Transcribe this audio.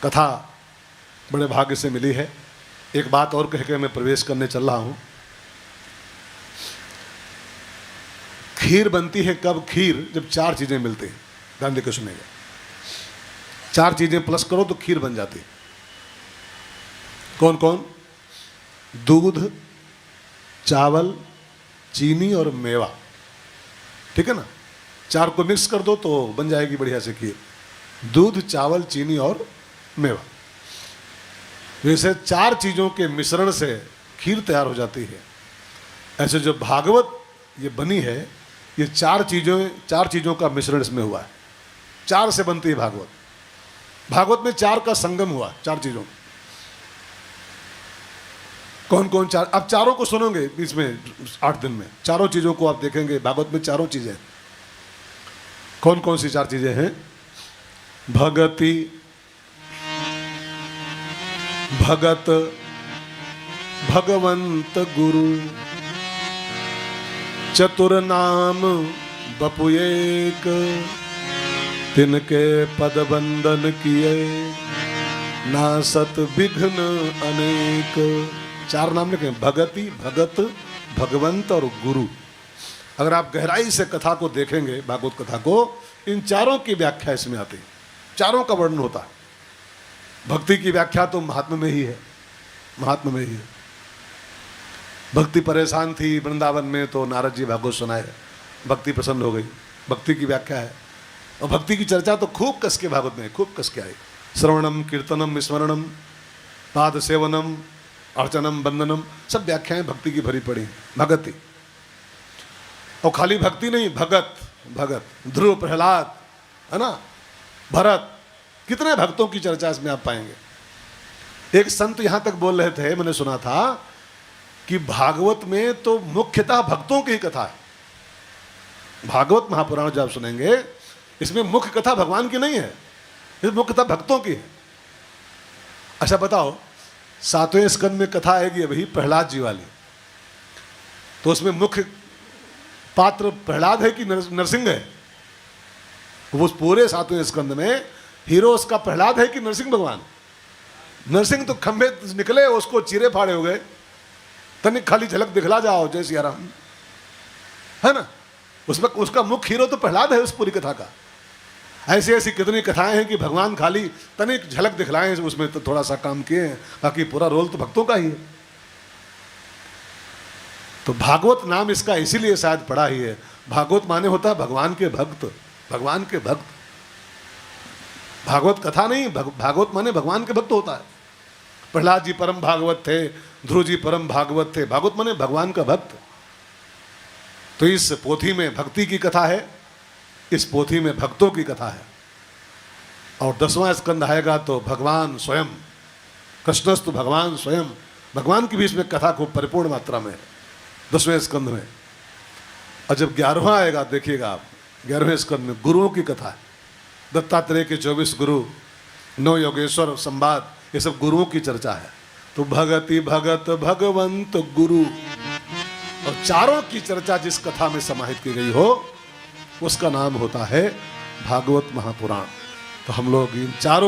कथा बड़े भाग्य से मिली है। एक बात और कह के मैं प्रवेश करने चल रहा हूँ। खीर बनती है कब? खीर जब 4 चीज़ें मिलती हैं। ध्यान देकर सुनेगा, 4 चीज़ें प्लस करो तो खीर बन जाती है। कौन कौन? दूध, चावल, चीनी और मेवा। ठीक है ना? 4 को मिक्स कर दो तो बन जाएगी बढ़िया से खीर। दूध, चावल, चीनी और मेवा। वैसे 4 चीज़ों के मिश्रण से खीर तैयार हो जाती है। ऐसे जो भागवत ये बनी है, ये 4 चीज़ों का मिश्रण इसमें हुआ है। 4 से बनती है भागवत। भागवत में 4 का संगम हुआ, 4 चीज़ों। कौन कौन 4? आप चारों को सुनोगे बीच में 8 दिन में, चारों चीज़ों को आप देखेंगे। भागवत में 4 चीज़ें। कौन कौन सी 4 चीज़ें हैं? भगति, भगत, भगवंत गुरु, चतुर नाम बपु एक, तिनके पद बंदन किए, नासत विघ्न अनेक। 4 नाम लिखे, भगति, भगत, भगवंत और गुरु। अगर आप गहराई से कथा को देखेंगे, भागवत कथा को, इन 4 की व्याख्या इसमें आती है। 4 का वर्णन होता है। भक्ति की व्याख्या तो महात्मा में ही है, महात्मा में ही है। भक्ति परेशान थी वृंदावन में तो नारद जी भागवत सुनाए, भक्ति प्रसन्न हो गई। भक्ति की व्याख्या है। और भक्ति की चर्चा तो खूब कस के भागवत में खूब कस के आई। श्रवणम, कीर्तनम, स्मरणम, पाद सेवनम, अर्चनम, वंदनम, सब व्याख्याएं भक्ति की भरी पड़ी। भगति, और खाली भक्ति नहीं, भगत, भगत, ध्रुव, प्रहलाद, है ना, भरत, कितने भक्तों की चर्चा इसमें आप पाएंगे। एक संत यहां तक बोल रहे थे, मैंने सुना था कि भागवत में तो मुख्यतः भक्तों की ही कथा है। भागवत महापुराण जब आप सुनेंगे, इसमें मुख्य कथा भगवान की नहीं है, इसमें मुख्य कथा भक्तों की है। अच्छा बताओ, 7वें स्कंद में कथा आएगी अभी प्रहलाद जी वाली, तो उसमें मुख्य पात्र प्रहलाद है कि नरसिंह है? वो पूरे 7वें स्कंद में हीरो उसका प्रहलाद है कि नरसिंह भगवान? नरसिंह तो खंभे निकले, उसको चीरे फाड़े हो गए। तनिक खाली झलक दिखला जाओ जय सिया राम, है ना? उसमें उसका मुख्य हीरो तो प्रहलाद है उस पूरी कथा का। ऐसी ऐसी कितनी कथाएं हैं कि भगवान खाली तनिक झलक दिखलाएं, उसमें तो थोड़ा सा काम किए हैं, बाकी पूरा रोल तो भक्तों का ही है। तो भागवत नाम इसका इसीलिए शायद पड़ा ही है। भागवत माने होता है भगवान के भक्त, भगवान के भक्त। भागवत कथा नहीं, भागवत माने भगवान के भक्त होता है। प्रहलाद जी परम भागवत थे, ध्रुव जी परम भागवत थे। भागवत माने भगवान का भक्त। तो इस पोथी में भक्ति की कथा है, इस पोथी में भक्तों की कथा है। और 10वां स्कंद आएगा तो भगवान स्वयं, कृष्णस्तु भगवान स्वयं, भगवान की भी इसमें कथा खूब परिपूर्ण मात्रा में है 10वें स्कंद में। और जब 11वां आएगा देखिएगा आप, 11वें स्कंद में गुरुओं की कथा है। दत्तात्रेय के 24 गुरु, 9 योगेश्वर संवाद, ये सब गुरुओं की चर्चा है। तो भगति, भगत, भगवंत, गुरु, और 4 की चर्चा जिस कथा में समाहित की गई हो उसका नाम होता है भागवत महापुराण। तो हम लोग इन 4